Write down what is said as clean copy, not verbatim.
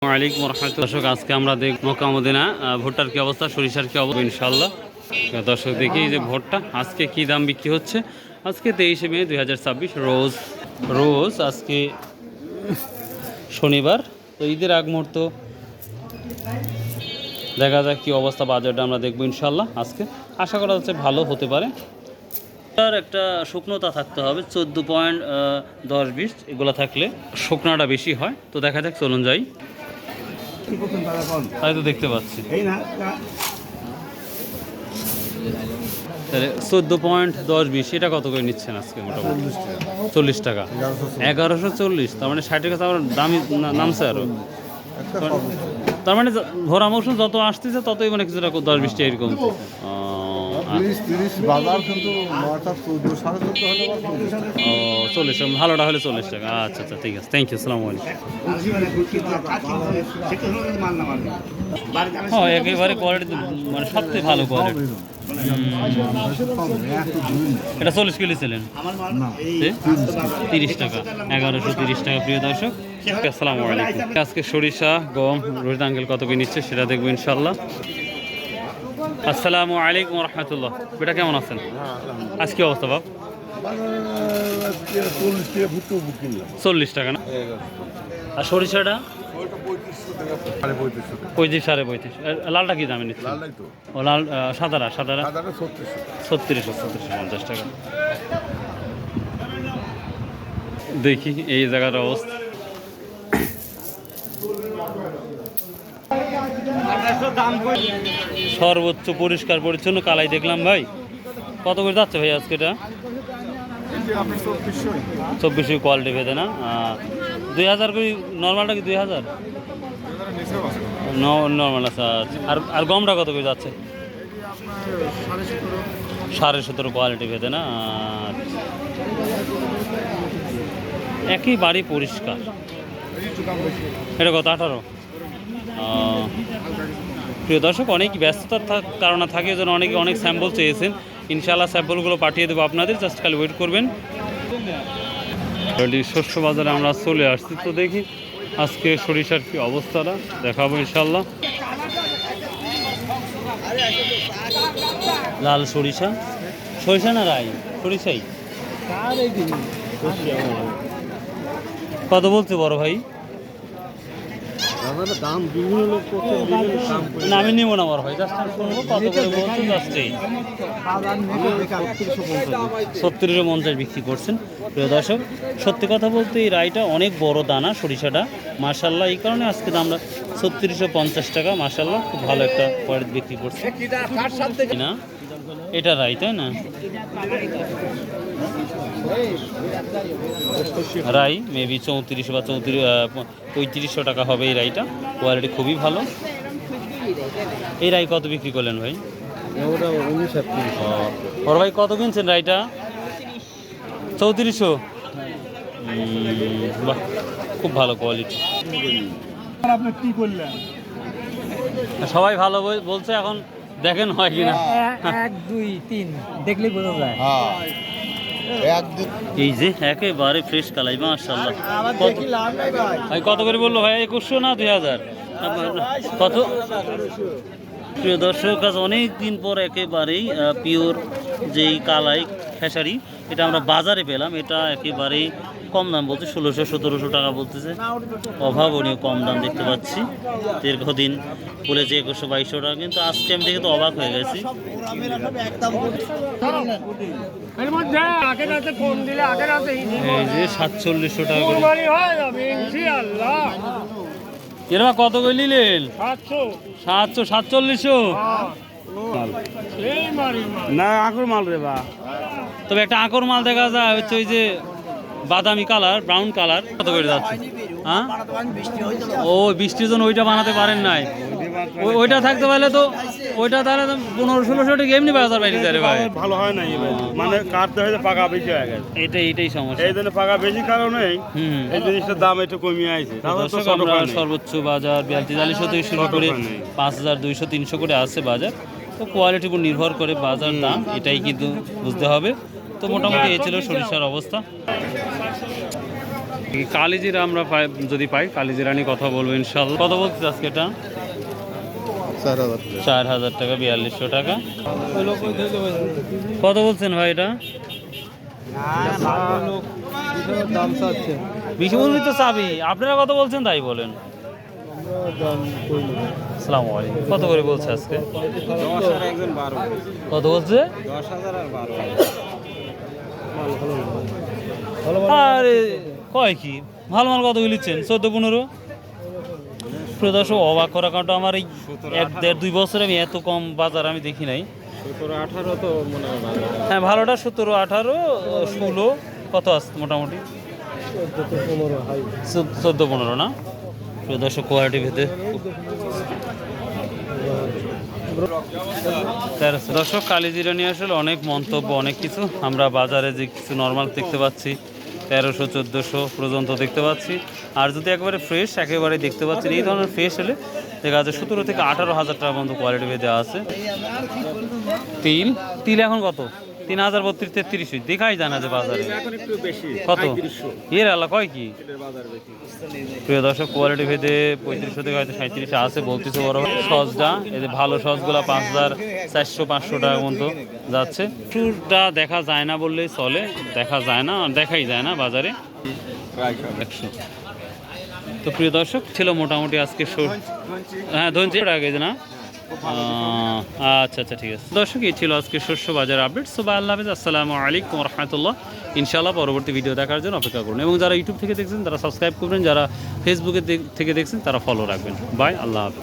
ওয়ালাইকুম রহমতুল্লাহ। দর্শক, আজকে আমরা দেখ মক্কা মদিনা ভুট্টার কি অবস্থা, সরিষার কি অবস্থা ইনশাল্লাহ। দর্শক, দেখি যে ভুট্টা আজকে কি দাম বিক্রি হচ্ছে। আজকে 23শে মে 2026, রোজ আজকে শনিবার। তো ঈদের আগ মুহূর্ত, দেখা যাক কি অবস্থা বাজারটা আমরা দেখবো ইনশাল্লাহ। আজকে আশা করা হচ্ছে ভালো হতে পারে। তার একটা শুকনোতা থাকতে হবে, 14.10-20 এগুলো থাকলে শুকনাটা বেশি হয়। তো দেখা যাক, চলুন যাই। তাই তো দেখতে পাচ্ছি 14.10-20 এটা কত করে নিচ্ছেন আজকে? মোটামুটি 40 টাকা। 1140, তার মানে 60 টাকা আমার দামি নামছে আরো। তার মানে ভরা মৌসুম যত আসতেছে ততই মানে কিছুটা 10-20 টাকা এরকম। 40 টাকা ভালোটা হলে 40 টাকা। আচ্ছা আচ্ছা, ঠিক আছে, থ্যাংক ইউ, আসসালামু আলাইকুম। হ্যাঁ, একেবারে কোয়ালিটি, মানে সবথেকে ভালো কোয়ালিটি। এটা 40 কিলো ছিলেন 30 টাকা, 1130 টাকা। প্রিয় দর্শক, আসসালামু আলাইকুম। আজকে সরিষা, গম, রোহিত আঙ্কেল কত কি নিচ্ছে সেটা দেখবো ইনশাল্লাহ। আসসালামু আলাইকুম রহমতুল্লাহ। বেটা কেমন আছেন? আজ কি অবস্থা বাপ? 40 টাকা না? আর সরিষাটা 35, 35.5। লালটা কি দামে নিচ্ছে? ও লাল, সাদারা 3650 টাকা। দেখি এই জায়গার অবস্থা। সর্বোচ্চ পরিষ্কার পরিচ্ছন্ন কালাই দেখলাম ভাই। কত করে যাচ্ছে ভাই আজকে? এটা 2400 কোয়ালিটি ভেদে না? 2000 করে নর্মালটা কি? 2000 নর্মাল আছে। আর গমটা কত করে যাচ্ছে? 17.5 কোয়ালিটি ভেদে না? একই বাড়ি পরিষ্কার। এটা কত? 18। প্রিয় দর্শক, অনেক ব্যস্ততার কারণে থাকে, যেন অনেক স্যাম্পল চেয়েছেন। ইনশাআল্লাহ স্যাম্পলগুলো পাঠিয়ে দেবো আপনাদের, জাস্ট খালি ওয়েট করবেন। শস্য বাজারে আমরা চলে আসছি। তো দেখি আজকে সরিষার কি অবস্থাটা দেখাবো ইনশাআল্লাহ। লাল সরিষা না রাই? সরিষাই। কত বলছে বড় ভাই? দাম বিভিন্ন লোক না, আমি নিব না বড় ভাই, জাস্ট শুনবো কত করে বলছে। জাস্টেই 3650 বিক্রি করছেন। প্রিয় দর্শক, সত্যি কথা বলতে এই রাইটা অনেক বড় দানা সরিষাটা, মাশাল্লাহ। এই কারণে আজকে দামটা 3650 টাকা। মাশাল্লাহ, খুব ভালো একটা কোয়ালিটি বিক্রি করছে না? এটা রাই, তাই না? রাই মেবি 34 বা 3500 টাকা হবে এই রাইটা। কোয়ালিটি খুবই ভালো। এই রাই কত বিক্রি করলেন ভাই? ওর ভাই কত কিনছেন রাইটা? 3400। বাহ, খুব ভালো কোয়ালিটি। আপনি কি করলেন? সবাই ভালো বলছে, এখন দেখেন হয় কিনা। 1 2 3 দেখলেই বোঝা যায়। এই যে একেবারে ফ্রেশ কালাই, মাশাআল্লাহ। ভাই কত করে বললো ভাই? 2100 না 2000? কত? প্রিয় দর্শক, আজ অনেক দিন পর একেবারেই পিওর যেই কালাই খেসারি, এটা আমরা বাজারে পেলাম। এটা একেবারেই কম দাম বলছে, 1600-1700 টাকা বলতেছে। অভাবনীয় কম দাম দেখতে পাচ্ছি। দীর্ঘদিন বলেছে 2100-2200 টাকা, কিন্তু আজকে আমি দেখে তো অবাক হয়ে গেছি। এই যে 4700 টাকা করে। এরকম কত করে নিলেন? 700, 4700 না, আকর মাল রে বা। তবে একটা আকর মাল দেখা যায় হচ্ছে ওই যে বাদামি কালার, ব্রাউন কালার। কত করে যাচ্ছে? হ্যাঁ, ও বৃষ্টির জন্য ওইটা বানাতে পারেন নাই। ওইটা থাকতে পারলে তো ওইটা তাহলে 1500-1600 টাকা এমনি বাজার বাইরে যায় ভাই। ভালো হয় না, মানে কাটতে হয়েছে পাকা বেশি হয়ে গেছে। এইটাই সমস্যা। এই জন্য পাকা বেশি কারণে এই জিনিসটার দাম একটু কমিয়ে আছে। আমরা সর্বোচ্চ বাজার 42-43 থেকে শুরু করে 5200-300 করে আছে বাজার। তো কোয়ালিটির উপর নির্ভর করে বাজার দাম, এটাই কিন্তু বুঝতে হবে। তো মোটামুটি এই ছিল সরিষার অবস্থা। কালিজিরা আমরা পাই, যদি পাই কালিজিরা নিয়ে কথা বলবো ইনশাল্লাহ। কত বলছিস আজকে এটা? 4,000 টাকা, 4200 টাকা। কত বলছেন ভাই এটা? বেশি বলবি তো চাবি, আপনারা কত বলছেন তাই বলেন। আসসালামু আলাইকুম। কত করে বলছে আজকে? কত বলছে? আরে কয় কি ভালো মাল কত লিখছেন? 14-15। প্রিয় দর্শক, অবাক করা কারণটা আমার এই 1-1.5-2 বছরে আমি এত কম বাজার আমি দেখি নাই। 17-18 তো মনে হয় হ্যাঁ, ভালোটা 17-18, 16 কত আছে মোটামুটি? 14-15 না? প্রিয় দর্শক, কোয়ালিটি ভেদে দর্শক, কালিজিরা নিয়ে আসলে অনেক মন্তব্য, অনেক কিছু আমরা বাজারে যে কিছু নর্মাল দেখতে পাচ্ছি 1300-1400 পর্যন্ত দেখতে পাচ্ছি। আর যদি একবারে ফ্রেশ একেবারে দেখতে পাচ্ছি, এই ধরনের ফ্রেশ হলে দেখা যাচ্ছে 17 থেকে 18,000 টাকা পর্যন্ত কোয়ালিটি ভেদে আছে। তিল এখন কত? 3,032-33 দেখাই যায় না যে বাজারে কত এর আলা কয় কি। প্রিয় দর্শক, কোয়ালিটি ভেদে 3500 থেকে হয়তো 37 আছে বলতেছে বড়। সসটা এদের ভালো সসগুলা 5,400-500 টাকা পর্যন্ত যাচ্ছে। চুরটা দেখা যায় না বললেই চলে, দেখা যায় না, দেখাই যায় না বাজারে 100। তো প্রিয় দর্শক, ছিল মোটামুটি আজকে হ্যাঁ ধনচি টাকা কেজি না? আচ্ছা আচ্ছা, ঠিক আছে দর্শক, এই ছিল আজকে শস্য বাজার আপডেট। সো বাই, আল্লাহ হাফেজ, আসসালামু আলাইকুম রহমতুল্লাহ। ইনশাআল্লাহ পরবর্তী ভিডিও দেখার জন্য অপেক্ষা করুন, এবং যারা ইউটিউব থেকে দেখছেন তারা সাবস্ক্রাইব করবেন, যারা ফেসবুকে থেকে দেখছেন তারা ফলো রাখবেন। বাই, আল্লাহ হাফেজ।